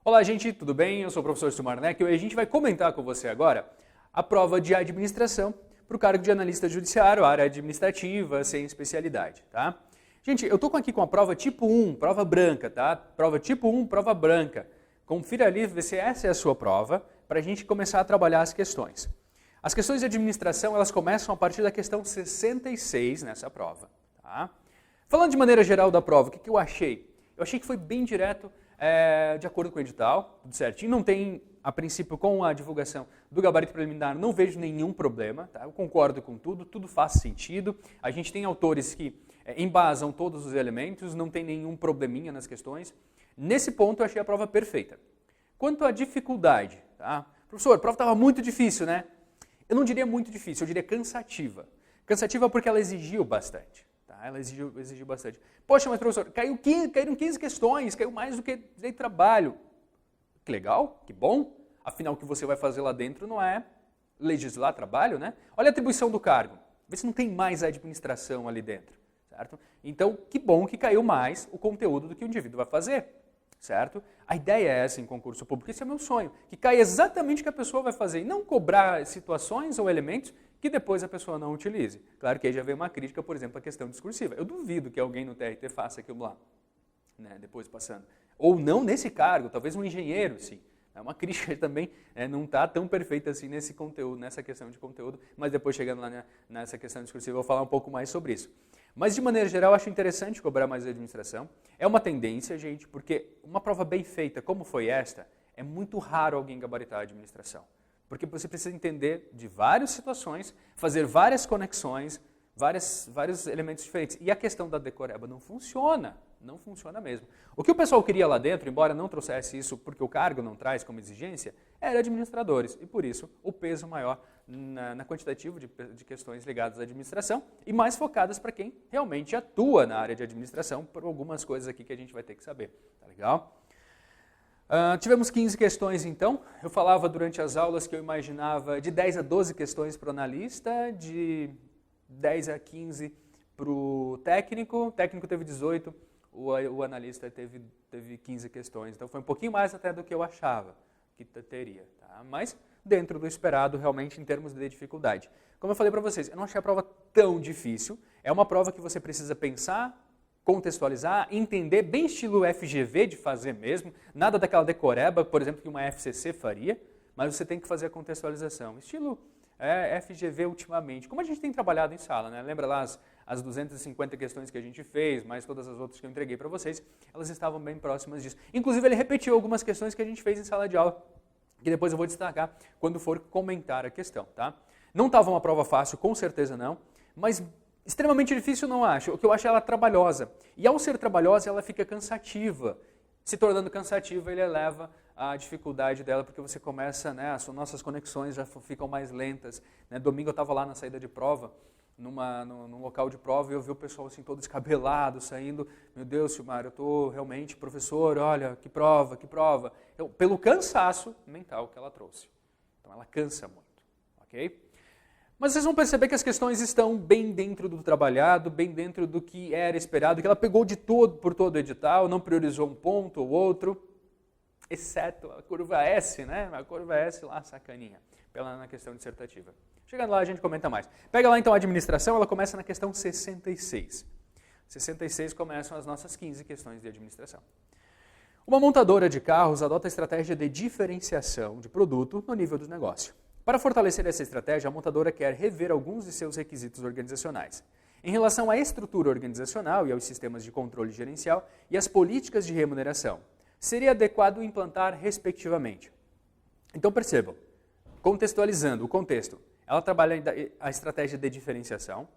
Olá, gente, tudo bem? Eu sou o professor Sumarnek e a gente vai comentar com você agora a prova de administração para o cargo de analista judiciário, área administrativa, sem especialidade, tá? Gente, eu estou aqui com a prova tipo 1, prova branca, tá? Prova tipo 1, prova branca. Confira ali, vê se essa é a sua prova, para a gente começar a trabalhar as questões. As questões de administração, elas começam a partir da questão 66 nessa prova, tá? Falando de maneira geral da prova, o que eu achei? Eu achei que foi bem direto, de acordo com o edital, tudo certinho. Não tem, a princípio, com a divulgação do gabarito preliminar, não vejo nenhum problema, tá? Eu concordo com tudo, tudo faz sentido. A gente tem autores que embasam todos os elementos, não tem nenhum probleminha nas questões. Nesse ponto, eu achei a prova perfeita. Quanto à dificuldade, tá? Professor, a prova estava muito difícil, né? Eu não diria muito difícil, eu diria cansativa. Cansativa porque ela exigiu bastante. Ela exigiu bastante. Poxa, mas professor, caíram 15 questões, caiu mais do que direito de trabalho. Que legal, que bom. Afinal, o que você vai fazer lá dentro não é legislar trabalho, né? Olha a atribuição do cargo. Vê se não tem mais a administração ali dentro, certo? Então, que bom que caiu mais o conteúdo do que o indivíduo vai fazer, certo? A ideia é essa em concurso público, esse é o meu sonho, que caia exatamente o que a pessoa vai fazer e não cobrar situações ou elementos que depois a pessoa não utilize. Claro que aí já vem uma crítica, por exemplo, à questão discursiva. Eu duvido que alguém no TRT faça aquilo lá, né, depois passando. Ou não nesse cargo, talvez um engenheiro, sim. É uma crítica também, não está tão perfeita assim nesse conteúdo, nessa questão de conteúdo, mas depois chegando lá nessa questão discursiva eu vou falar um pouco mais sobre isso. Mas de maneira geral eu acho interessante cobrar mais a administração. É uma tendência, gente, porque uma prova bem feita como foi esta, é muito raro alguém gabaritar a administração. Porque você precisa entender de várias situações, fazer várias conexões, vários elementos diferentes. E a questão da decoreba não funciona mesmo. O que o pessoal queria lá dentro, embora não trouxesse isso porque o cargo não traz como exigência, era administradores. E por isso o peso maior na quantitativo de questões ligadas à administração e mais focadas para quem realmente atua na área de administração, por algumas coisas aqui que a gente vai ter que saber. Tá legal? Tivemos 15 questões então, eu falava durante as aulas que eu imaginava de 10 a 12 questões para o analista, de 10 a 15 para o técnico teve 18, o analista teve 15 questões, então foi um pouquinho mais até do que eu achava que teria, tá? Mas dentro do esperado realmente em termos de dificuldade. Como eu falei para vocês, eu não achei a prova tão difícil, é uma prova que você precisa pensar, contextualizar, entender, bem estilo FGV de fazer mesmo, nada daquela decoreba, por exemplo, que uma FCC faria, mas você tem que fazer a contextualização. Estilo FGV ultimamente, como a gente tem trabalhado em sala, né? Lembra lá as 250 questões que a gente fez, mais todas as outras que eu entreguei para vocês, elas estavam bem próximas disso. Inclusive ele repetiu algumas questões que a gente fez em sala de aula, que depois eu vou destacar quando for comentar a questão, tá? Não estava uma prova fácil, com certeza não, mas extremamente difícil não acho, o que eu acho é ela trabalhosa. E ao ser trabalhosa, ela fica cansativa. Se tornando cansativa, ele eleva a dificuldade dela, porque você começa, né, as nossas conexões já ficam mais lentas. Né? Domingo eu estava lá na saída de prova, num local de prova, e eu vi o pessoal assim todo descabelado, saindo. Meu Deus, Silmar, eu estou realmente, professor, olha, que prova, que prova. Pelo cansaço mental que ela trouxe. Então ela cansa muito, ok? Mas vocês vão perceber que as questões estão bem dentro do trabalhado, bem dentro do que era esperado, que ela pegou por todo o edital, não priorizou um ponto ou outro, exceto a curva S, né? A curva S lá, sacaninha, na questão dissertativa. Chegando lá a gente comenta mais. Pega lá então a administração, ela começa na questão 66. 66 começam as nossas 15 questões de administração. Uma montadora de carros adota a estratégia de diferenciação de produto no nível do negócio. Para fortalecer essa estratégia, a montadora quer rever alguns de seus requisitos organizacionais. Em relação à estrutura organizacional e aos sistemas de controle gerencial e às políticas de remuneração, seria adequado implantar respectivamente. Então percebam, contextualizando o contexto, ela trabalha a estratégia de diferenciação.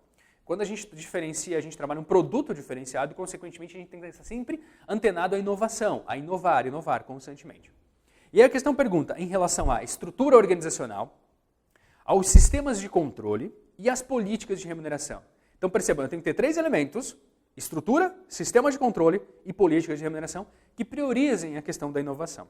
Quando a gente diferencia, a gente trabalha um produto diferenciado e, consequentemente, a gente tem que estar sempre antenado à inovação, a inovar constantemente. E aí a questão pergunta, em relação à estrutura organizacional, aos sistemas de controle e às políticas de remuneração. Então percebam, eu tenho que ter 3 elementos, estrutura, sistema de controle e políticas de remuneração, que priorizem a questão da inovação.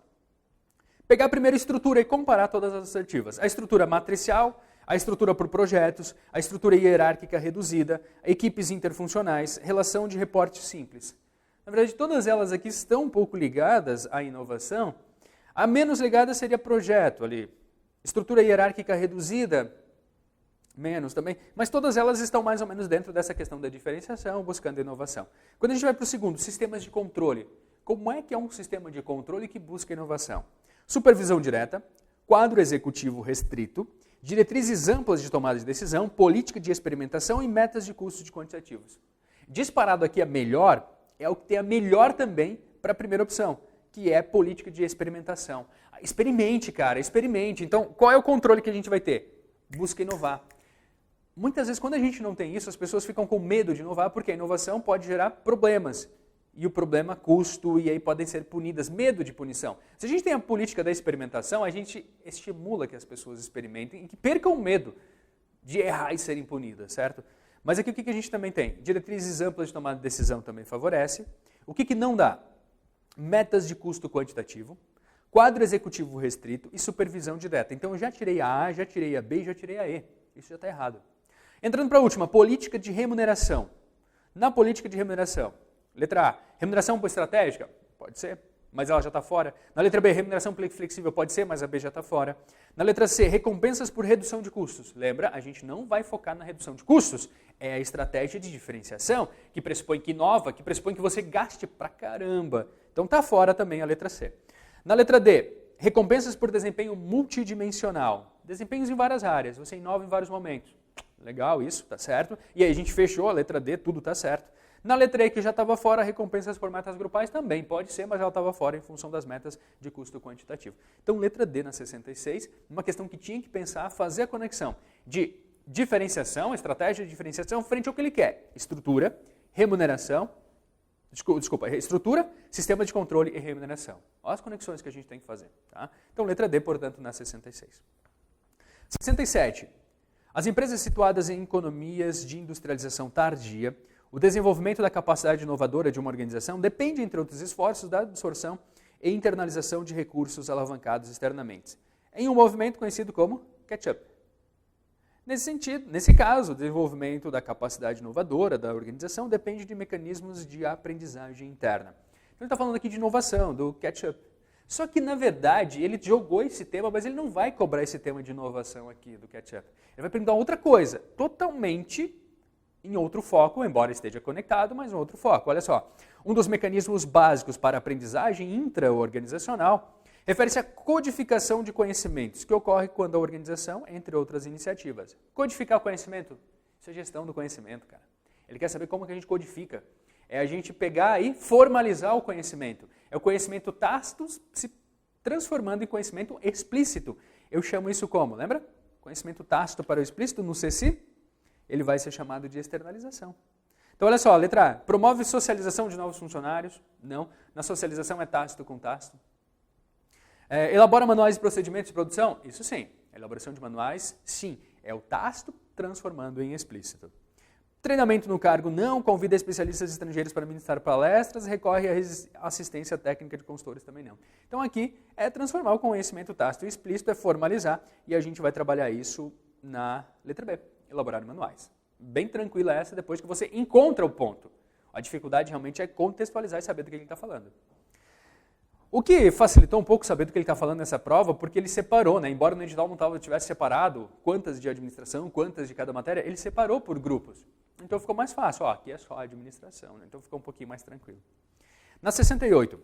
Pegar a primeira estrutura e comparar todas as assertivas. A estrutura matricial, a estrutura por projetos, a estrutura hierárquica reduzida, equipes interfuncionais, relação de reporte simples. Na verdade, todas elas aqui estão um pouco ligadas à inovação, A menos ligada seria projeto ali. Estrutura hierárquica reduzida, menos também. Mas todas elas estão mais ou menos dentro dessa questão da diferenciação, buscando inovação. Quando a gente vai para o segundo, sistemas de controle. Como é que é um sistema de controle que busca inovação? Supervisão direta, quadro executivo restrito, diretrizes amplas de tomada de decisão, política de experimentação e metas de custos quantitativos. Disparado aqui a melhor é o que tem a melhor também para a primeira opção, que é política de experimentação. Experimente, cara, experimente. Então, qual é o controle que a gente vai ter? Busca inovar. Muitas vezes, quando a gente não tem isso, as pessoas ficam com medo de inovar, porque a inovação pode gerar problemas. E o problema, custo, e aí podem ser punidas, medo de punição. Se a gente tem a política da experimentação, a gente estimula que as pessoas experimentem e que percam o medo de errar e serem punidas, certo? Mas aqui o que a gente também tem? Diretrizes amplas de tomada de decisão também favorece. O que não dá? Metas de custo quantitativo, quadro executivo restrito e supervisão direta. Então eu já tirei a A, já tirei a B e já tirei a E. Isso já está errado. Entrando para a última, política de remuneração. Na política de remuneração, letra A, remuneração estratégica? Pode ser, mas ela já está fora. Na letra B, remuneração flexível? Pode ser, mas a B já está fora. Na letra C, recompensas por redução de custos. Lembra, a gente não vai focar na redução de custos. É a estratégia de diferenciação, que pressupõe que inova, que pressupõe que você gaste pra caramba. Então está fora também a letra C. Na letra D, recompensas por desempenho multidimensional. Desempenhos em várias áreas, você inova em vários momentos. Legal, isso, tá certo. E aí a gente fechou a letra D, tudo tá certo. Na letra E, que já estava fora, recompensas por metas grupais também pode ser, mas ela estava fora em função das metas de custo quantitativo. Então, letra D na 66, uma questão que tinha que pensar, fazer a conexão de diferenciação, estratégia de diferenciação frente ao que ele quer. Estrutura, remuneração, estrutura, sistema de controle e remuneração. Olha as conexões que a gente tem que fazer. Tá? Então, letra D, portanto, na 66. 67. As empresas situadas em economias de industrialização tardia, o desenvolvimento da capacidade inovadora de uma organização depende, entre outros esforços, da absorção e internalização de recursos alavancados externamente, em um movimento conhecido como catch-up. Nesse caso, o desenvolvimento da capacidade inovadora da organização depende de mecanismos de aprendizagem interna. Então, ele está falando aqui de inovação, do catch-up. Só que, na verdade, ele jogou esse tema, mas ele não vai cobrar esse tema de inovação aqui do catch-up. Ele vai perguntar outra coisa, totalmente em outro foco, embora esteja conectado, mas em outro foco. Olha só, um dos mecanismos básicos para a aprendizagem intra-organizacional refere-se à codificação de conhecimentos, que ocorre quando a organização, entre outras iniciativas. Codificar o conhecimento, isso é gestão do conhecimento, cara. Ele quer saber como que a gente codifica. É a gente pegar e formalizar o conhecimento. É o conhecimento tácito se transformando em conhecimento explícito. Eu chamo isso como? Lembra? Conhecimento tácito para o explícito no CECI, ele vai ser chamado de externalização. Então, olha só, letra A. Promove socialização de novos funcionários? Não. Na socialização é tácito com tácito. Elabora manuais e procedimentos de produção? Isso sim. Elaboração de manuais, sim. É o tácito transformando em explícito. Treinamento no cargo não, convida especialistas estrangeiros para ministrar palestras, recorre à assistência técnica de consultores também não. Então aqui é transformar o conhecimento tácito e explícito, é formalizar, e a gente vai trabalhar isso na letra B, elaborar manuais. Bem tranquila essa, depois que você encontra o ponto. A dificuldade realmente é contextualizar e saber do que ele está falando. O que facilitou um pouco saber do que ele está falando nessa prova, porque ele separou, né? Embora no edital não tivesse separado quantas de administração, quantas de cada matéria, ele separou por grupos. Então ficou mais fácil, ó, aqui é só a administração, né? Então ficou um pouquinho mais tranquilo. Na 68,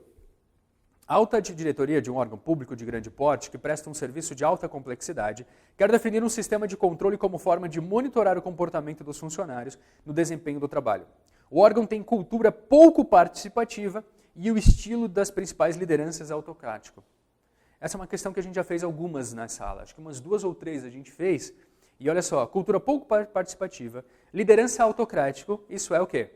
alta diretoria de um órgão público de grande porte que presta um serviço de alta complexidade quer definir um sistema de controle como forma de monitorar o comportamento dos funcionários no desempenho do trabalho. O órgão tem cultura pouco participativa e o estilo das principais lideranças autocrático. Essa é uma questão que a gente já fez algumas na sala, acho que umas 2 ou 3 a gente fez. E olha só, cultura pouco participativa, liderança autocrático, isso é o quê?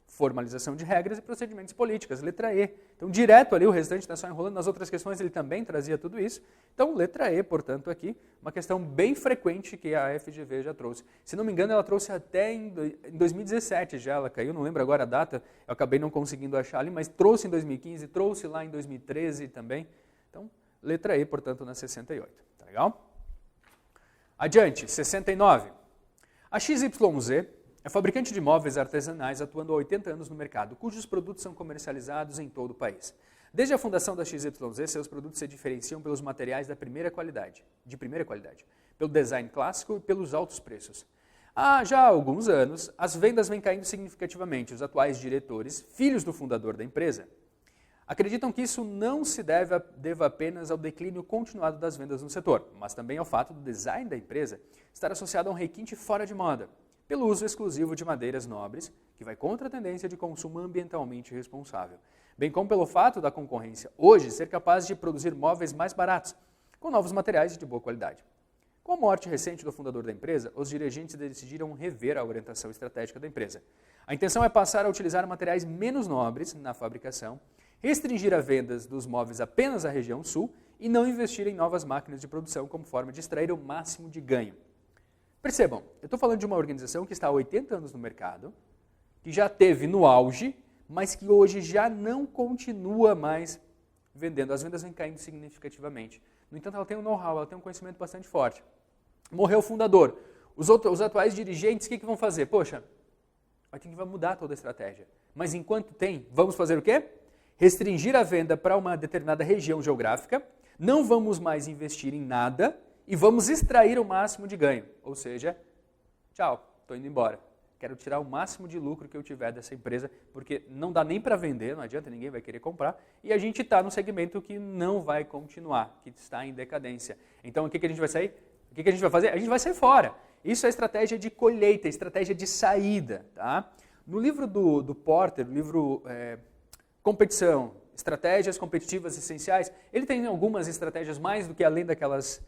Formalização de regras e procedimentos políticos, letra E. Então, direto ali, o restante está só enrolando, nas outras questões ele também trazia tudo isso. Então, letra E, portanto, aqui, uma questão bem frequente que a FGV já trouxe. Se não me engano, ela trouxe até em 2017 já, ela caiu, não lembro agora a data, eu acabei não conseguindo achar ali, mas trouxe em 2015, trouxe lá em 2013 também. Então, letra E, portanto, na 68. Tá legal? Adiante, 69. A XYZ é fabricante de móveis artesanais atuando há 80 anos no mercado, cujos produtos são comercializados em todo o país. Desde a fundação da XYZ, seus produtos se diferenciam pelos materiais de primeira qualidade, pelo design clássico e pelos altos preços. Há já alguns anos, as vendas vêm caindo significativamente. Os atuais diretores, filhos do fundador da empresa, acreditam que isso não se deva apenas ao declínio continuado das vendas no setor, mas também ao fato do design da empresa estar associado a um requinte fora de moda, pelo uso exclusivo de madeiras nobres, que vai contra a tendência de consumo ambientalmente responsável, bem como pelo fato da concorrência hoje ser capaz de produzir móveis mais baratos, com novos materiais de boa qualidade. Com a morte recente do fundador da empresa, os dirigentes decidiram rever a orientação estratégica da empresa. A intenção é passar a utilizar materiais menos nobres na fabricação, restringir as vendas dos móveis apenas à região sul e não investir em novas máquinas de produção como forma de extrair o máximo de ganho. Percebam, eu estou falando de uma organização que está há 80 anos no mercado, que já teve no auge, mas que hoje já não continua mais vendendo. As vendas vêm caindo significativamente. No entanto, ela tem um know-how, ela tem um conhecimento bastante forte. Morreu o fundador. Os atuais dirigentes, o que vão fazer? Poxa, vai ter que mudar toda a estratégia. Mas enquanto tem, vamos fazer o quê? Restringir a venda para uma determinada região geográfica, não vamos mais investir em nada e vamos extrair o máximo de ganho. Ou seja, tchau, estou indo embora. Quero tirar o máximo de lucro que eu tiver dessa empresa, porque não dá nem para vender, não adianta, ninguém vai querer comprar, e a gente está no segmento que não vai continuar, que está em decadência. Então, o que a gente vai sair? O que a gente vai fazer? A gente vai sair fora. Isso é estratégia de colheita, estratégia de saída. Tá? No livro do Porter, no livro Competição, Estratégias Competitivas Essenciais, ele tem algumas estratégias mais do que além daquelas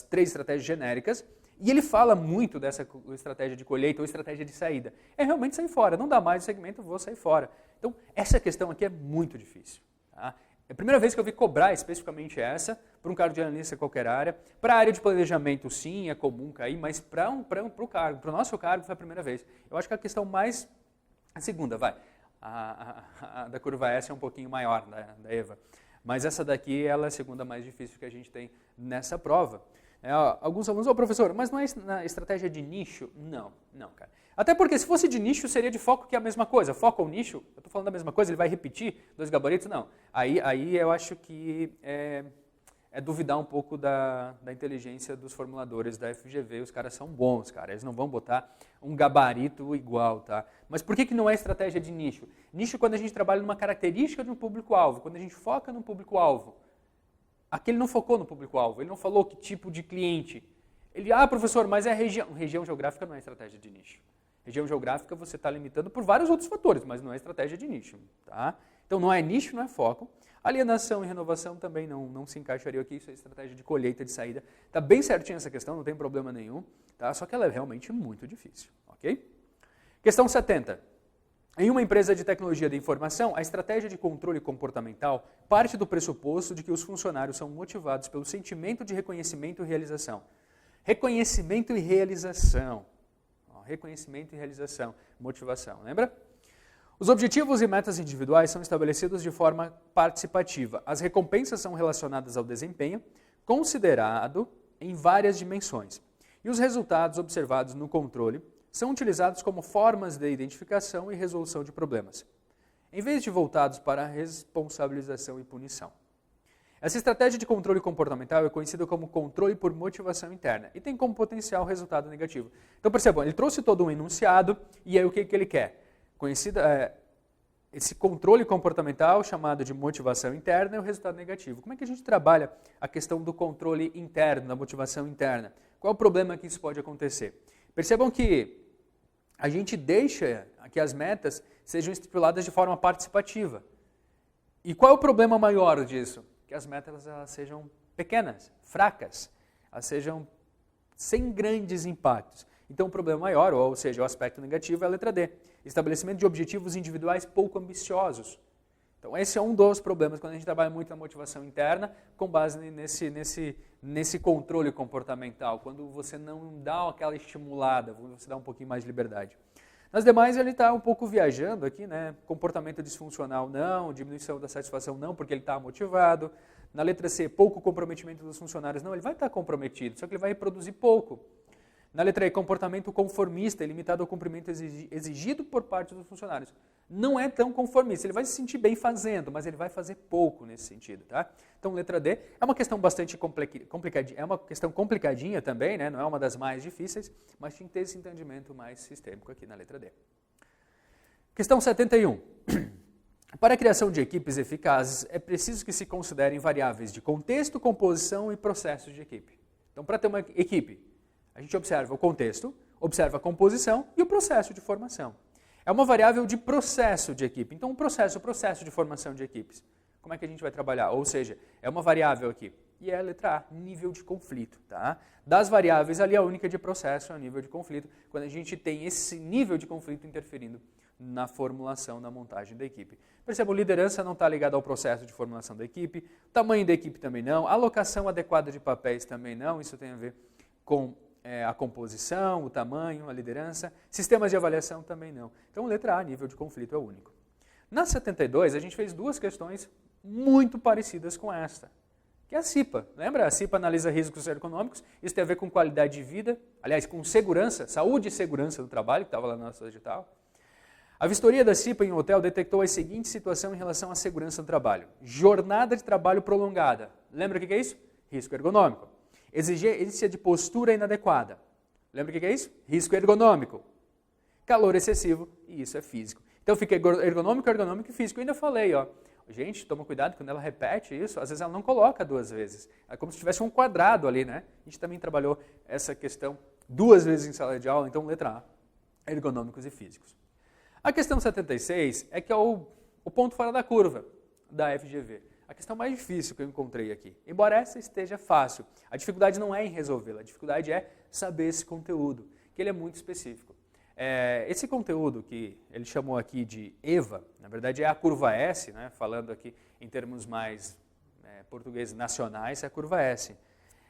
3 estratégias genéricas, e ele fala muito dessa estratégia de colheita ou estratégia de saída. É realmente sair fora. Não dá mais o segmento, vou sair fora. Então, essa questão aqui é muito difícil. Tá? É a primeira vez que eu vi cobrar especificamente essa, para um cargo de analista em qualquer área. Para a área de planejamento, sim, é comum cair, mas para o nosso cargo foi a primeira vez. Eu acho que a questão mais... A segunda, vai. A da curva S é um pouquinho maior, da Eva. Mas essa daqui ela é a segunda mais difícil que a gente tem nessa prova. Alguns alunos, professor, mas não é na estratégia de nicho? Não, cara. Até porque se fosse de nicho, seria de foco, que é a mesma coisa. Foco ou nicho, eu estou falando da mesma coisa, ele vai repetir 2 gabaritos? Não. Aí eu acho que é duvidar um pouco da inteligência dos formuladores da FGV. Os caras são bons, cara. Eles não vão botar um gabarito igual, tá? Mas por que não é estratégia de nicho? Nicho é quando a gente trabalha numa característica de um público-alvo, quando a gente foca no público-alvo. Aqui ele não focou no público-alvo, ele não falou que tipo de cliente. Ele, professor, mas é região. Região geográfica não é estratégia de nicho. Região geográfica você está limitando por vários outros fatores, mas não é estratégia de nicho. Tá? Então não é nicho, não é foco. Alienação e renovação também não se encaixaria aqui, isso é estratégia de colheita, de saída. Está bem certinho essa questão, não tem problema nenhum, tá? Só que ela é realmente muito difícil. Ok? Questão 70. Em uma empresa de tecnologia da informação, a estratégia de controle comportamental parte do pressuposto de que os funcionários são motivados pelo sentimento de reconhecimento e realização. Reconhecimento e realização. Reconhecimento e realização. Motivação, lembra? Os objetivos e metas individuais são estabelecidos de forma participativa. As recompensas são relacionadas ao desempenho, considerado em várias dimensões. E os resultados observados no controle são utilizados como formas de identificação e resolução de problemas, em vez de voltados para a responsabilização e punição. Essa estratégia de controle comportamental é conhecida como controle por motivação interna e tem como potencial resultado negativo. Então percebam, ele trouxe todo um enunciado e aí o que ele quer? Esse controle comportamental chamado de motivação interna é o resultado negativo. Como é que a gente trabalha a questão do controle interno, da motivação interna? Qual é o problema que isso pode acontecer? Percebam que a gente deixa que as metas sejam estipuladas de forma participativa. E qual é o problema maior disso? Que as metas elas sejam pequenas, fracas, elas sejam sem grandes impactos. Então o problema maior, ou seja, o aspecto negativo é a letra D. Estabelecimento de objetivos individuais pouco ambiciosos. Então esse é um dos problemas quando a gente trabalha muito na motivação interna, com base nesse controle comportamental, quando você não dá aquela estimulada, você dá um pouquinho mais de liberdade. Nas demais ele está um pouco viajando aqui, né? Comportamento disfuncional não, diminuição da satisfação não, porque ele está motivado. Na letra C, pouco comprometimento dos funcionários não, ele vai estar comprometido, só que ele vai reproduzir pouco. Na letra E, comportamento conformista e limitado ao cumprimento exigido por parte dos funcionários. Não é tão conformista, ele vai se sentir bem fazendo, mas ele vai fazer pouco nesse sentido, tá? Então, letra D é uma questão bastante complicadinha, é uma questão complicadinha também, né? Não é uma das mais difíceis, mas tinha que ter esse entendimento mais sistêmico aqui na letra D. Questão 71. Para a criação de equipes eficazes, é preciso que se considerem variáveis de contexto, composição e processos de equipe. Então, para ter uma equipe, a gente observa o contexto, observa a composição e o processo de formação. É uma variável de processo de equipe. Então, o processo de formação de equipes. Como é que a gente vai trabalhar? Ou seja, é uma variável aqui. E é a letra A, nível de conflito. Tá? Das variáveis, ali a única de processo é o nível de conflito, quando a gente tem esse nível de conflito interferindo na formulação, na montagem da equipe. Perceba, liderança não está ligada ao processo de formulação da equipe, tamanho da equipe também não, alocação adequada de papéis também não, isso tem a ver com a composição, o tamanho, a liderança, sistemas de avaliação também não. Então, letra A, nível de conflito é o único. Na 72, a gente fez duas questões muito parecidas com esta, que é a CIPA. Lembra? A CIPA analisa riscos ergonômicos, isso tem a ver com qualidade de vida, aliás, com segurança, saúde e segurança do trabalho, que estava lá na nossa digital. A vistoria da CIPA em um hotel detectou a seguinte situação em relação à segurança do trabalho. Jornada de trabalho prolongada. Lembra o que é isso? Risco ergonômico. Exigência de postura inadequada. Lembra o que é isso? Risco ergonômico. Calor excessivo, e isso é físico. Então fica ergonômico, ergonômico e físico. Eu ainda falei, ó. Gente, toma cuidado quando ela repete isso, às vezes ela não coloca duas vezes. É como se tivesse um quadrado ali, né? A gente também trabalhou essa questão duas vezes em sala de aula, então letra A, ergonômicos e físicos. A questão 76 é que é o ponto fora da curva da FGV. A questão mais difícil que eu encontrei aqui. Embora essa esteja fácil, a dificuldade não é em resolvê-la, a dificuldade é saber esse conteúdo, que ele é muito específico. Esse conteúdo que ele chamou aqui de EVA, na verdade é a curva S, né, falando aqui em termos mais portugueses nacionais, é a curva S.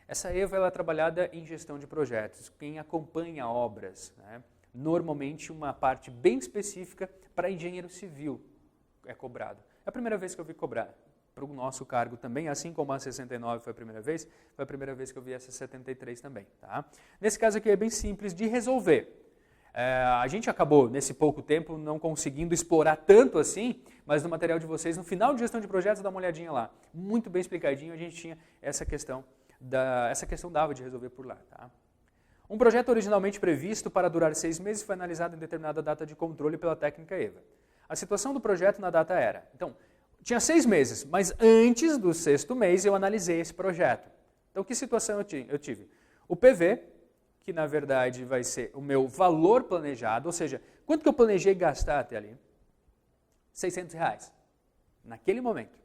Essa EVA ela é trabalhada em gestão de projetos, quem acompanha obras, né, normalmente uma parte bem específica para engenheiro civil é cobrado. É a primeira vez que eu vi cobrar para o nosso cargo também, assim como a 69 foi a primeira vez que eu vi essa 73 também. Tá? Nesse caso aqui é bem simples de resolver. A gente acabou, nesse pouco tempo, não conseguindo explorar tanto assim, mas no material de vocês, no final de gestão de projetos, dá uma olhadinha lá. Muito bem explicadinho, a gente tinha essa questão dava de resolver por lá. Tá? Um projeto originalmente previsto para durar 6 meses foi analisado em determinada data de controle pela técnica EVA. A situação do projeto na data era... Então, tinha 6 meses, mas antes do 6º mês eu analisei esse projeto. Então, que situação eu tive? O PV, que na verdade vai ser o meu valor planejado, ou seja, quanto que eu planejei gastar até ali? R$600, naquele momento.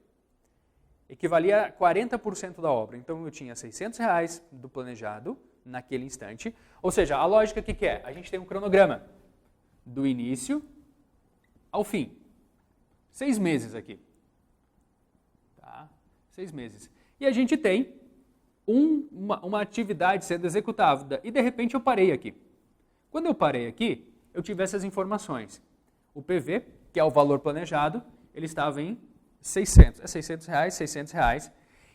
Equivalia a 40% da obra. Então, eu tinha R$600 do planejado naquele instante. Ou seja, a lógica que é? A gente tem um cronograma do início ao fim. 6 meses aqui. Tá? 6 meses. E a gente tem uma atividade sendo executada. E de repente eu parei aqui. Quando eu parei aqui, eu tive essas informações. O PV, que é o valor planejado, ele estava em 600. É R$600, R$600.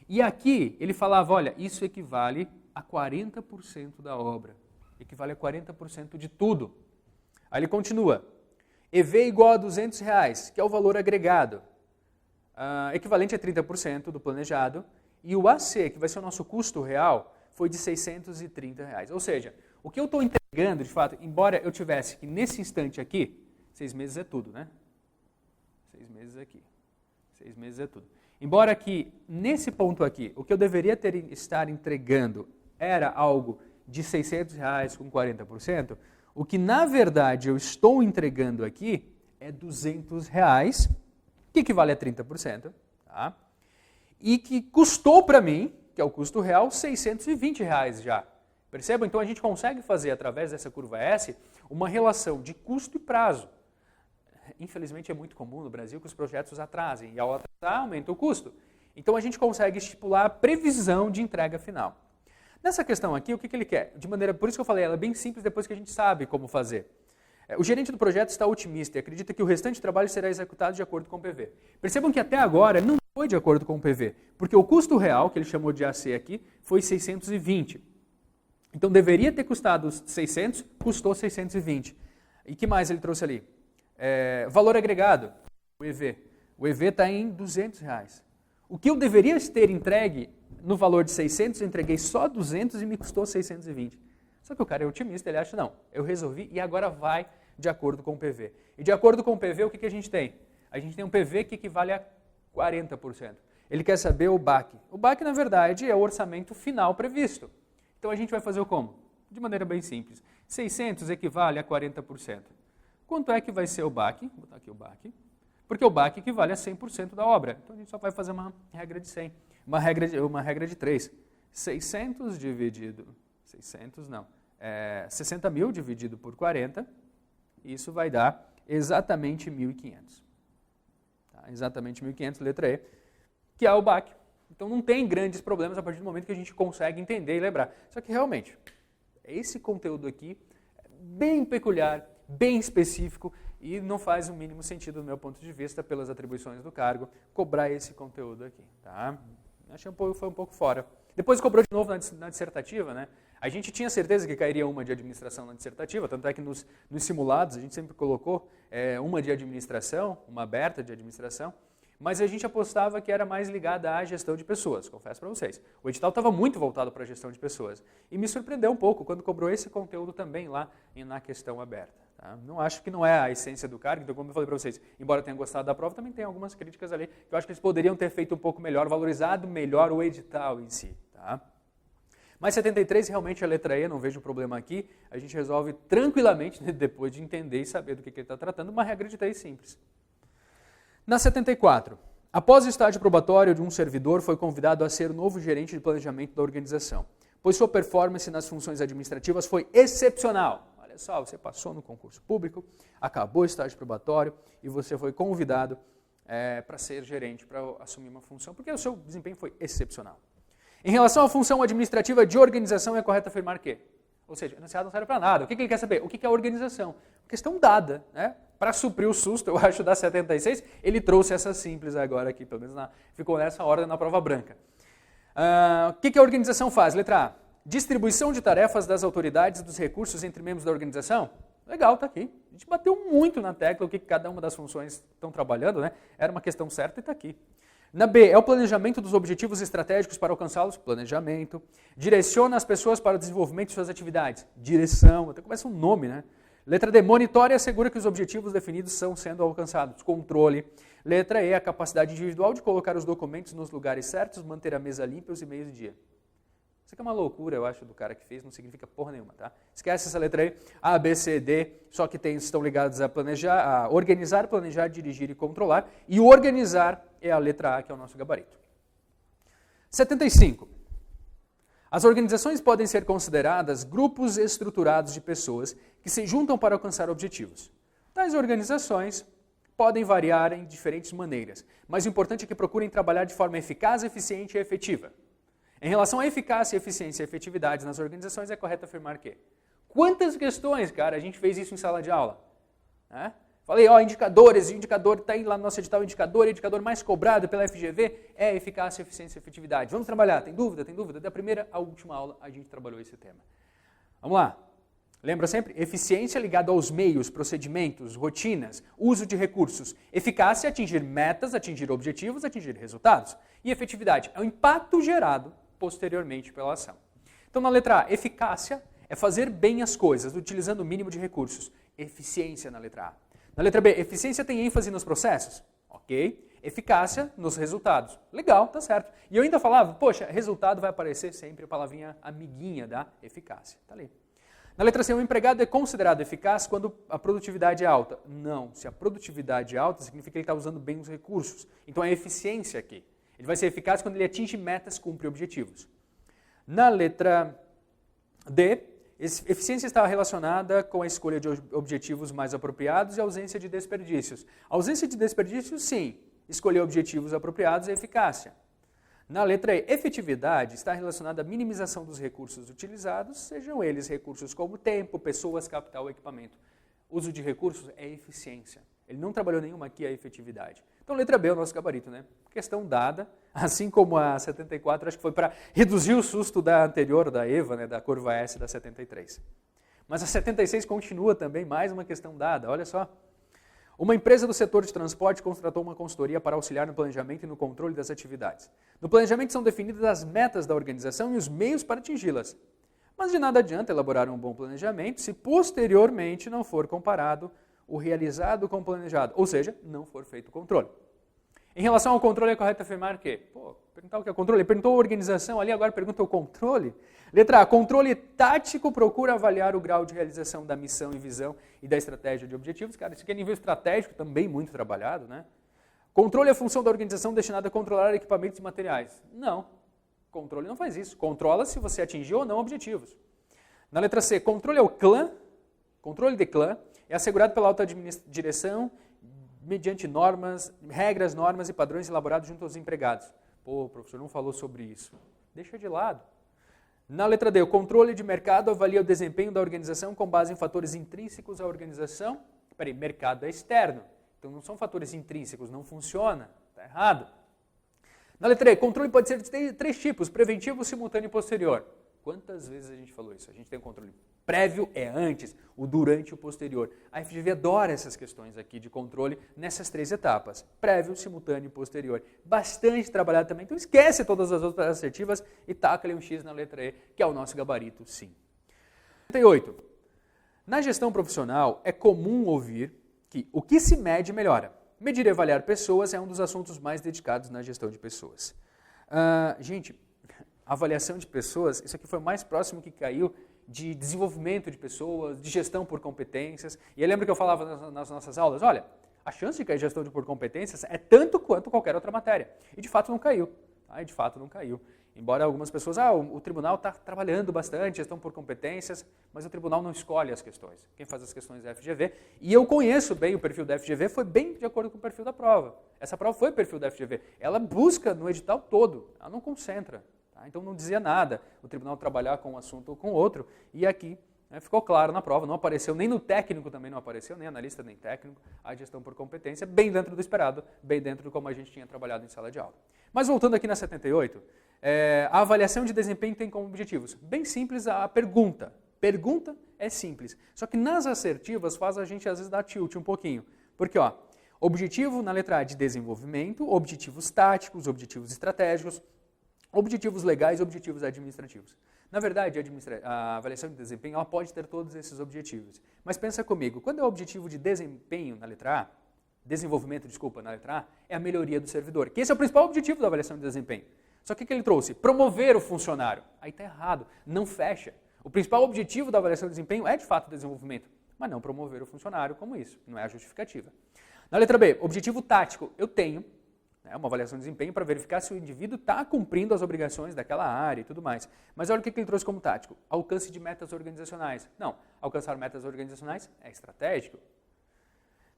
E aqui ele falava, olha, isso equivale a 40% da obra. Equivale a 40% de tudo. Aí ele continua. EV igual a R$200, que é o valor agregado, equivalente a 30% do planejado, e o AC, que vai ser o nosso custo real, foi de R$630. Ou seja, o que eu estou entregando, de fato, embora eu tivesse que nesse instante aqui, 6 meses é tudo, né? 6 meses aqui, 6 meses é tudo. Embora que nesse ponto aqui, o que eu deveria estar entregando era algo de R$600 com 40%, o que, na verdade, eu estou entregando aqui é R$200, que equivale a 30%, tá? E que custou para mim, que é o custo real, R$620 já. Percebam? Então, a gente consegue fazer, através dessa curva S, uma relação de custo e prazo. Infelizmente, é muito comum no Brasil que os projetos atrasem, e ao atrasar, aumenta o custo. Então, a gente consegue estipular a previsão de entrega final. Nessa questão aqui, o que ele quer? Por isso que eu falei, ela é bem simples depois que a gente sabe como fazer. O gerente do projeto está otimista e acredita que o restante do trabalho será executado de acordo com o PV. Percebam que até agora não foi de acordo com o PV, porque o custo real, que ele chamou de AC aqui, foi 620. Então deveria ter custado 600, custou 620. E que mais ele trouxe ali? Valor agregado, o EV. O EV está em R$200. O que eu deveria ter entregue no valor de 600, eu entreguei só 200 e me custou 620. Só que o cara é otimista, ele acha, não, eu resolvi e agora vai de acordo com o PV. E de acordo com o PV, o que a gente tem? A gente tem um PV que equivale a 40%. Ele quer saber o BAC. O BAC, na verdade, é o orçamento final previsto. Então a gente vai fazer o como? De maneira bem simples. 600 equivale a 40%. Quanto é que vai ser o BAC? Vou botar aqui o BAC. Porque o BAC equivale a 100% da obra. Então a gente só vai fazer uma regra de 100. Uma regra de 3. 600 dividido... 600 não. 60 mil dividido por 40. Isso vai dar exatamente 1.500. Tá? Exatamente 1.500, letra E, que é o BAC. Então não tem grandes problemas a partir do momento que a gente consegue entender e lembrar. Só que realmente, esse conteúdo aqui é bem peculiar, bem específico e não faz o mínimo sentido, do meu ponto de vista, pelas atribuições do cargo, cobrar esse conteúdo aqui. Tá? Achei foi um pouco fora. Depois cobrou de novo na dissertativa, né? A gente tinha certeza que cairia uma de administração na dissertativa, tanto é que nos simulados a gente sempre colocou uma de administração, uma aberta de administração, mas a gente apostava que era mais ligada à gestão de pessoas, confesso para vocês. O edital estava muito voltado para a gestão de pessoas e me surpreendeu um pouco quando cobrou esse conteúdo também lá na questão aberta. Tá? Não acho que não é a essência do cargo, então como eu falei para vocês, embora eu tenha gostado da prova, também tem algumas críticas ali que eu acho que eles poderiam ter feito um pouco melhor, valorizado melhor o edital em si. Tá? Mas 73 realmente é a letra E, não vejo problema aqui, a gente resolve tranquilamente, depois de entender e saber do que ele está tratando, uma regra de 3 simples. Na 74, após o estágio probatório de um servidor, foi convidado a ser o novo gerente de planejamento da organização, pois sua performance nas funções administrativas foi excepcional. Olha só, você passou no concurso público, acabou o estágio probatório e você foi convidado para ser gerente, para assumir uma função, porque o seu desempenho foi excepcional. Em relação à função administrativa de organização, é correto afirmar que, ou seja, o enunciado não serve para nada. O que ele quer saber? O que é a organização? Questão dada, né? Para suprir o susto, eu acho, da 76, ele trouxe essa simples agora aqui, pelo menos ficou nessa ordem na prova branca. O que a organização faz? Letra A, distribuição de tarefas das autoridades e dos recursos entre membros da organização. Legal, está aqui. A gente bateu muito na tecla o que cada uma das funções estão trabalhando, né? Era uma questão certa e está aqui. Na B, é o planejamento dos objetivos estratégicos para alcançá-los, planejamento. Direciona as pessoas para o desenvolvimento de suas atividades, direção, até começa um nome, né? Letra D, monitora e assegura que os objetivos definidos estão sendo alcançados, controle. Letra E, a capacidade individual de colocar os documentos nos lugares certos, manter a mesa limpa e os e-mails de dia. Isso aqui é uma loucura, eu acho, do cara que fez, não significa porra nenhuma, tá? Esquece essa letra aí. A, B, C, D, só que estão ligados a planejar, a organizar, planejar, dirigir e controlar. E o organizar é a letra A, que é o nosso gabarito. 75. As organizações podem ser consideradas grupos estruturados de pessoas que se juntam para alcançar objetivos. Tais organizações podem variar em diferentes maneiras, mas o importante é que procurem trabalhar de forma eficaz, eficiente e efetiva. Em relação à eficácia, eficiência e efetividade nas organizações, é correto afirmar que quantas questões, cara, a gente fez isso em sala de aula? Falei, indicadores, o indicador está aí lá no nosso edital, o indicador mais cobrado pela FGV é eficácia, eficiência e efetividade. Vamos trabalhar, tem dúvida? Tem dúvida? Da primeira à última aula a gente trabalhou esse tema. Vamos lá. Lembra sempre? Eficiência ligada aos meios, procedimentos, rotinas, uso de recursos. Eficácia, atingir metas, atingir objetivos, atingir resultados. E efetividade é o impacto gerado posteriormente pela ação. Então, na letra A, eficácia é fazer bem as coisas, utilizando o mínimo de recursos. Eficiência na letra A. Na letra B, eficiência tem ênfase nos processos. Ok. Eficácia nos resultados. Legal, tá certo. E eu ainda falava, poxa, resultado vai aparecer sempre a palavrinha amiguinha da eficácia. Tá ali. Na letra C, o empregado é considerado eficaz quando a produtividade é alta. Não, se a produtividade é alta, significa que ele está usando bem os recursos. Então é eficiência aqui. Ele vai ser eficaz quando ele atinge metas, cumpre objetivos. Na letra D, eficiência está relacionada com a escolha de objetivos mais apropriados e a ausência de desperdícios. A ausência de desperdícios, sim. Escolher objetivos apropriados é eficácia. Na letra E, efetividade está relacionada à minimização dos recursos utilizados, sejam eles recursos como tempo, pessoas, capital, equipamento. Uso de recursos é eficiência. Ele não trabalhou nenhuma aqui a efetividade. Então, letra B é o nosso gabarito, né? Questão dada, assim como a 74, acho que foi para reduzir o susto da anterior, da EVA, né, da curva S da 73. Mas a 76 continua também, mais uma questão dada, olha só. Uma empresa do setor de transporte contratou uma consultoria para auxiliar no planejamento e no controle das atividades. No planejamento são definidas as metas da organização e os meios para atingi-las. Mas de nada adianta elaborar um bom planejamento se posteriormente não for comparado o realizado com o planejado, ou seja, não for feito o controle. Em relação ao controle, é correto afirmar que, perguntar o que é controle, ele perguntou a organização ali, agora pergunta o controle. Letra A, controle tático procura avaliar o grau de realização da missão e visão e da estratégia de objetivos. Cara, isso aqui é nível estratégico, também muito trabalhado, né? Controle é a função da organização destinada a controlar equipamentos e materiais. Não, controle não faz isso. Controla se você atingiu ou não objetivos. Na letra C, controle é o clã, controle de clã, é assegurado pela alta direção mediante regras, normas e padrões elaborados junto aos empregados. Pô, o professor não falou sobre isso. Deixa de lado. Na letra D, o controle de mercado avalia o desempenho da organização com base em fatores intrínsecos à organização. Mercado é externo. Então não são fatores intrínsecos, não funciona. Está errado. Na letra E, controle pode ser de 3 tipos, preventivo, simultâneo e posterior. Quantas vezes a gente falou isso? A gente tem um controle prévio, é antes, o durante e o posterior. A FGV adora essas questões aqui de controle nessas 3 etapas. Prévio, simultâneo e posterior. Bastante trabalhado também, então esquece todas as outras assertivas e taca ali um X na letra E, que é o nosso gabarito, sim. 38. Na gestão profissional, é comum ouvir que o que se mede melhora. Medir e avaliar pessoas é um dos assuntos mais dedicados na gestão de pessoas. Gente, avaliação de pessoas, isso aqui foi o mais próximo que caiu de desenvolvimento de pessoas, de gestão por competências. E eu lembro que eu falava nas nossas aulas, olha, a chance de cair gestão por competências é tanto quanto qualquer outra matéria. E de fato não caiu. Tá? E de fato não caiu. Embora algumas pessoas, o tribunal está trabalhando bastante, gestão por competências, mas o tribunal não escolhe as questões. Quem faz as questões é a FGV. E eu conheço bem o perfil da FGV, foi bem de acordo com o perfil da prova. Essa prova foi o perfil da FGV. Ela busca no edital todo, ela não concentra. Então não dizia nada o tribunal trabalhar com um assunto ou com outro, e aqui ficou claro na prova, não apareceu, nem no técnico também não apareceu, nem analista, nem técnico, a gestão por competência, bem dentro do esperado, bem dentro de como a gente tinha trabalhado em sala de aula. Mas voltando aqui na 78, a avaliação de desempenho tem como objetivos, bem simples a pergunta. Pergunta é simples, só que nas assertivas faz a gente às vezes dar tilt um pouquinho, porque objetivo na letra A de desenvolvimento, objetivos táticos, objetivos estratégicos, objetivos legais e objetivos administrativos. Na verdade, a avaliação de desempenho ela pode ter todos esses objetivos. Mas pensa comigo, quando é o objetivo de desempenho na letra A, desenvolvimento, desculpa, na letra A, é a melhoria do servidor, que esse é o principal objetivo da avaliação de desempenho. Só que o que ele trouxe? Promover o funcionário. Aí está errado, não fecha. O principal objetivo da avaliação de desempenho é, de fato, o desenvolvimento, mas não promover o funcionário como isso, não é a justificativa. Na letra B, objetivo tático, eu tenho uma avaliação de desempenho para verificar se o indivíduo está cumprindo as obrigações daquela área e tudo mais. Mas olha o que ele trouxe como tático. Alcance de metas organizacionais. Não, alcançar metas organizacionais é estratégico.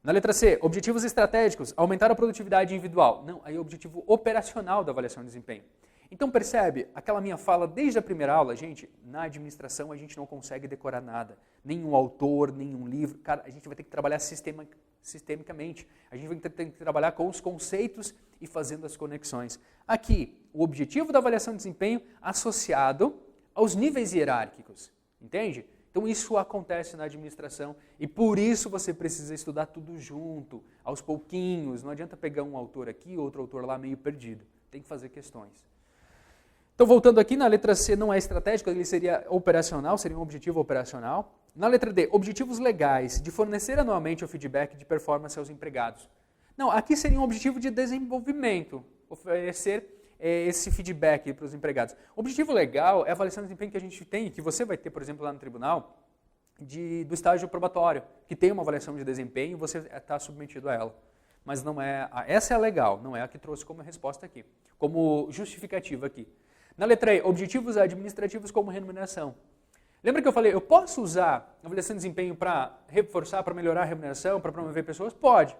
Na letra C, objetivos estratégicos, aumentar a produtividade individual. Não, aí é o objetivo operacional da avaliação de desempenho. Então percebe, aquela minha fala desde a primeira aula, gente, na administração a gente não consegue decorar nada. Nenhum autor, nenhum livro. Cara, a gente vai ter que trabalhar sistemicamente. A gente vai ter que trabalhar com os conceitos e fazendo as conexões. Aqui, o objetivo da avaliação de desempenho associado aos níveis hierárquicos. Entende? Então isso acontece na administração e por isso você precisa estudar tudo junto, aos pouquinhos. Não adianta pegar um autor aqui, outro autor lá meio perdido. Tem que fazer questões. Então, voltando aqui, na letra C não é estratégico, ele seria operacional, seria um objetivo operacional. Na letra D, objetivos legais, de fornecer anualmente o feedback de performance aos empregados. Não, aqui seria um objetivo de desenvolvimento, oferecer esse feedback para os empregados. O objetivo legal é a avaliação de desempenho que a gente tem, que você vai ter, por exemplo, lá no tribunal, do estágio probatório, que tem uma avaliação de desempenho e você está submetido a ela. Mas não é, essa é a legal, não é a que trouxe como resposta aqui, como justificativa aqui. Na letra E, objetivos administrativos como remuneração. Lembra que eu falei, eu posso usar a avaliação de desempenho para reforçar, para melhorar a remuneração, para promover pessoas? Pode.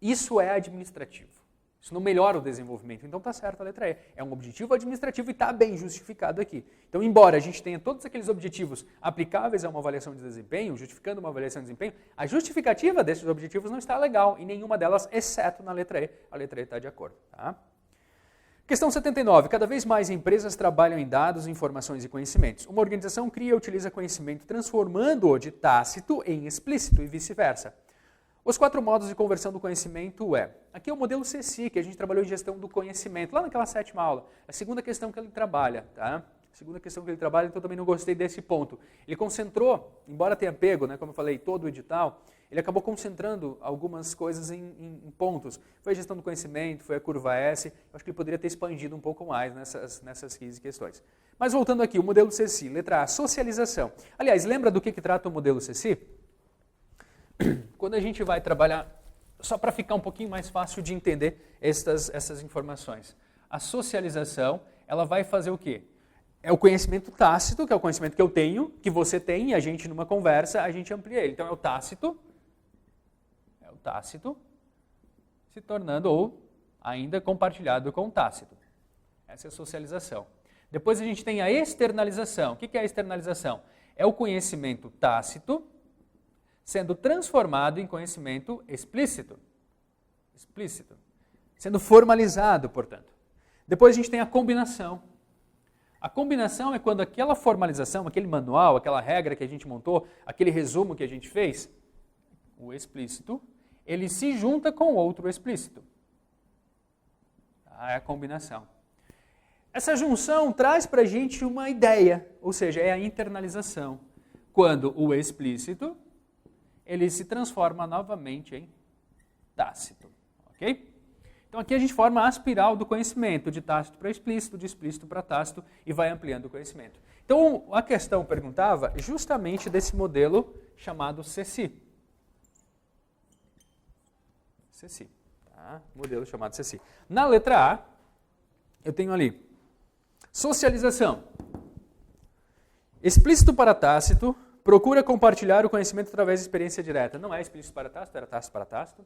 Isso é administrativo. Isso não melhora o desenvolvimento. Então está certo a letra E. É um objetivo administrativo e está bem justificado aqui. Então, embora a gente tenha todos aqueles objetivos aplicáveis a uma avaliação de desempenho, justificando uma avaliação de desempenho, a justificativa desses objetivos não está legal em nenhuma delas, exceto na letra E. A letra E está de acordo. Tá? Questão 79. Cada vez mais empresas trabalham em dados, informações e conhecimentos. Uma organização cria e utiliza conhecimento, transformando-o de tácito em explícito e vice-versa. Os 4 modos de conversão do conhecimento aqui é o modelo CSI, que a gente trabalhou em gestão do conhecimento, lá naquela 7ª aula. A segunda questão que ele trabalha, tá? A segunda questão que ele trabalha, então eu também não gostei desse ponto. Ele concentrou, embora tenha pego, né, como eu falei, todo o edital, ele acabou concentrando algumas coisas em pontos. Foi a gestão do conhecimento, foi a curva S, eu acho que ele poderia ter expandido um pouco mais nessas 15 questões. Mas voltando aqui, o modelo CSI, letra A, socialização. Aliás, lembra do que trata o modelo CSI? Quando a gente vai trabalhar, só para ficar um pouquinho mais fácil de entender essas informações. A socialização, ela vai fazer o quê? É o conhecimento tácito, que é o conhecimento que eu tenho, que você tem, e a gente numa conversa, a gente amplia ele. Então é o tácito se tornando ou ainda compartilhado com o tácito. Essa é a socialização. Depois a gente tem a externalização. O que é a externalização? É o conhecimento tácito sendo transformado em conhecimento explícito. Sendo formalizado, portanto. Depois a gente tem a combinação. A combinação é quando aquela formalização, aquele manual, aquela regra que a gente montou, aquele resumo que a gente fez, o explícito, ele se junta com outro explícito. É a combinação. Essa junção traz para a gente uma ideia, ou seja, é a internalização. Quando o explícito ele se transforma novamente em tácito, ok? Então aqui a gente forma a espiral do conhecimento, de tácito para explícito, de explícito para tácito, e vai ampliando o conhecimento. Então a questão perguntava justamente desse modelo chamado CSI. Tá? Modelo chamado CSI. Na letra A, eu tenho ali socialização. Explícito para tácito, procura compartilhar o conhecimento através de experiência direta. Não é explícito para tácito, era tácito para tácito.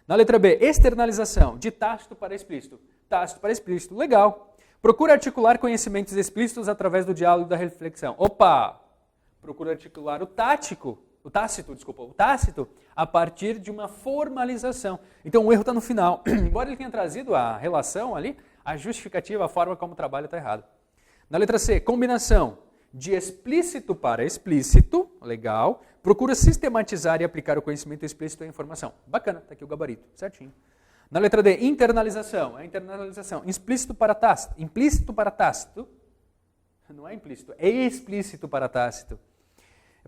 Na letra B, externalização, de tácito para explícito. Tácito para explícito, legal. Procura articular conhecimentos explícitos através do diálogo e da reflexão. Opa! Procura articular o tácito a partir de uma formalização. Então o erro está no final. Embora ele tenha trazido a relação ali, a justificativa, a forma como o trabalho está errado. Na letra C, combinação. De explícito para explícito, legal, procura sistematizar e aplicar o conhecimento explícito à informação. Bacana, está aqui o gabarito, certinho. Na letra D, internalização, a internalização, implícito para tácito, não é implícito, é explícito para tácito.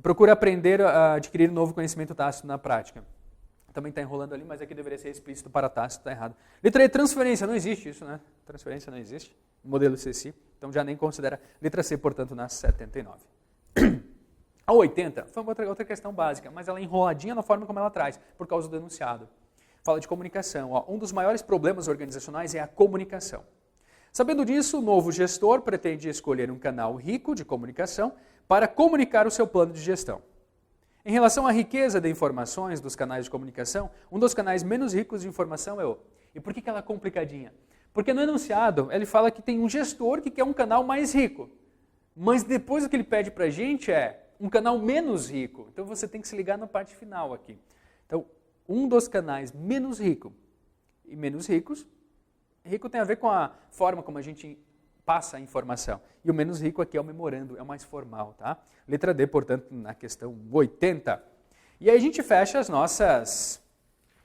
Procura aprender a adquirir novo conhecimento tácito na prática. Também está enrolando ali, mas aqui deveria ser explícito para tácito, está errado. Letra E, transferência, não existe isso, né? Transferência não existe, modelo CSI. Então já nem considera letra C, portanto, na 79. A 80 foi outra questão básica, mas ela é enroladinha na forma como ela traz, por causa do enunciado. Fala de comunicação. Um dos maiores problemas organizacionais é a comunicação. Sabendo disso, o novo gestor pretende escolher um canal rico de comunicação para comunicar o seu plano de gestão. Em relação à riqueza de informações dos canais de comunicação, um dos canais menos ricos de informação é o... E por que ela é complicadinha? Porque no enunciado, ele fala que tem um gestor que quer um canal mais rico. Mas depois o que ele pede para a gente é um canal menos rico. Então você tem que se ligar na parte final aqui. Então, um dos canais menos rico e menos ricos, rico tem a ver com a forma como a gente passa a informação. E o menos rico aqui é o memorando, é o mais formal, tá? Letra D, portanto, na questão 80. E aí a gente fecha as nossas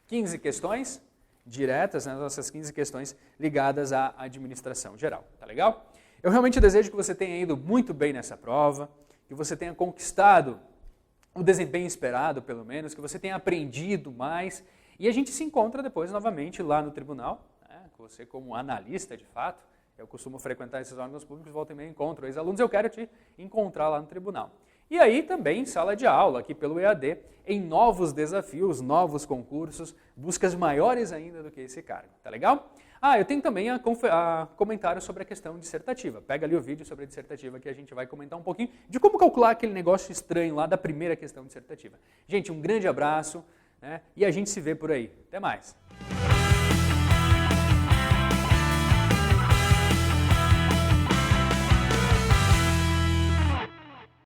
15 questões diretas, né, nossas 15 questões ligadas à administração geral. Tá legal? Eu realmente desejo que você tenha ido muito bem nessa prova, que você tenha conquistado o desempenho esperado, pelo menos, que você tenha aprendido mais. E a gente se encontra depois novamente lá no tribunal, né, você como analista de fato. Eu costumo frequentar esses órgãos públicos, volta e meia encontro ex-alunos, eu quero te encontrar lá no tribunal. E aí também sala de aula, aqui pelo EAD, em novos desafios, novos concursos, buscas maiores ainda do que esse cargo, tá legal? Eu tenho também a comentário sobre a questão dissertativa. Pega ali o vídeo sobre a dissertativa que a gente vai comentar um pouquinho de como calcular aquele negócio estranho lá da primeira questão dissertativa. Gente, um grande abraço, né, e a gente se vê por aí. Até mais!